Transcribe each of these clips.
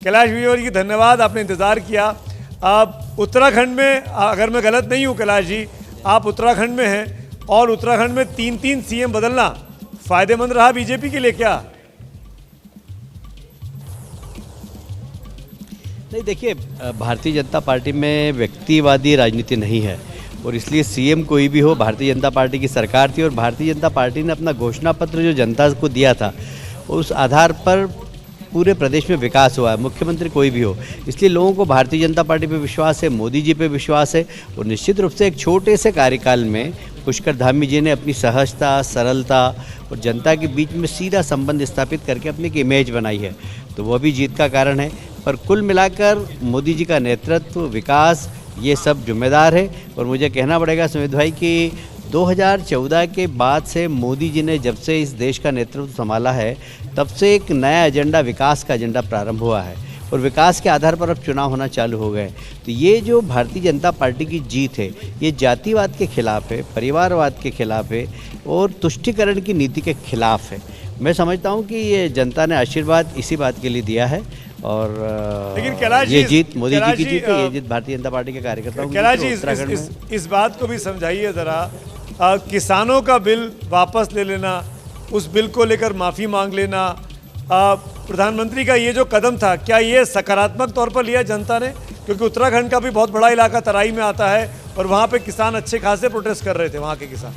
कैलाश विजयवर्गीय जी धन्यवाद, आपने इंतज़ार किया। आप उत्तराखंड में, अगर मैं गलत नहीं हूँ कैलाश जी, आप उत्तराखंड में हैं और उत्तराखंड में 3-3 सीएम बदलना फायदेमंद रहा बीजेपी के लिए क्या? नहीं, देखिए, भारतीय जनता पार्टी में व्यक्तिवादी राजनीति नहीं है और इसलिए सीएम कोई भी हो, भारतीय जनता पार्टी की सरकार थी और भारतीय जनता पार्टी ने अपना घोषणा पत्र जो जनता को दिया था उस आधार पर पूरे प्रदेश में विकास हुआ है, मुख्यमंत्री कोई भी हो। इसलिए लोगों को भारतीय जनता पार्टी पे विश्वास है, मोदी जी पे विश्वास है और निश्चित रूप से एक छोटे से कार्यकाल में पुष्कर धामी जी ने अपनी सहजता, सरलता और जनता के बीच में सीधा संबंध स्थापित करके अपनी एक इमेज बनाई है, तो वह भी जीत का कारण है। पर कुल मिलाकर मोदी जी का नेतृत्व, विकास, ये सब जिम्मेदार है। और मुझे कहना पड़ेगा सुमित भाई कि 2014 के बाद से मोदी जी ने जब से इस देश का नेतृत्व संभाला है तब से एक नया एजेंडा, विकास का एजेंडा प्रारंभ हुआ है और विकास के आधार पर अब चुनाव होना चालू हो गए। तो ये जो भारतीय जनता पार्टी की जीत है ये जातिवाद के खिलाफ है, परिवारवाद के खिलाफ है और तुष्टीकरण की नीति के खिलाफ है। मैं समझता हूँ कि ये जनता ने आशीर्वाद इसी बात के लिए दिया है और लेकिन कैलाश ये जीत मोदी जी की जीत है, ये जीत भारतीय जनता पार्टी के कार्यकर्ताओं की। कैलाश जी इस बात को भी समझाइए ज़रा, किसानों का बिल वापस ले लेना, उस बिल को लेकर माफ़ी मांग लेना, प्रधानमंत्री का ये जो कदम था क्या ये सकारात्मक तौर पर लिया जनता ने? क्योंकि उत्तराखंड का भी बहुत बड़ा इलाका तराई में आता है और वहाँ पे किसान अच्छे खासे प्रोटेस्ट कर रहे थे, वहाँ के किसान।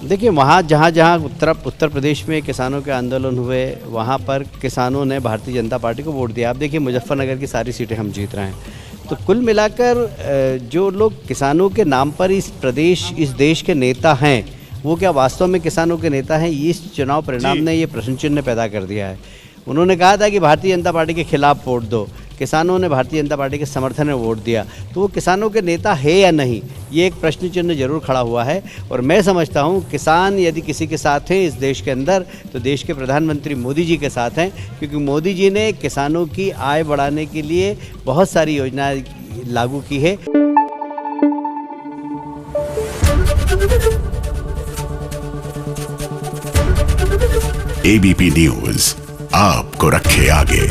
देखिए, वहाँ जहाँ उत्तर प्रदेश में किसानों के आंदोलन हुए वहाँ पर किसानों ने भारतीय जनता पार्टी को वोट दिया। आप देखिए, मुजफ्फरनगर की सारी सीटें हम जीत रहे हैं। तो कुल मिलाकर जो लोग किसानों के नाम पर इस देश के नेता हैं वो क्या वास्तव में किसानों के नेता हैं? इस चुनाव परिणाम ने ये प्रश्न चिन्ह पैदा कर दिया है। उन्होंने कहा था कि भारतीय जनता पार्टी के खिलाफ वोट दो, किसानों ने भारतीय जनता पार्टी के समर्थन में वोट दिया, तो वो किसानों के नेता है या नहीं, ये एक प्रश्न चिन्ह जरूर खड़ा हुआ है। और मैं समझता हूँ किसान यदि किसी के साथ हैं इस देश के अंदर तो देश के प्रधानमंत्री मोदी जी के साथ हैं, क्योंकि मोदी जी ने किसानों की आय बढ़ाने के लिए बहुत सारी योजनाएं लागू की है। एबीपी न्यूज़ आपको रखे आगे।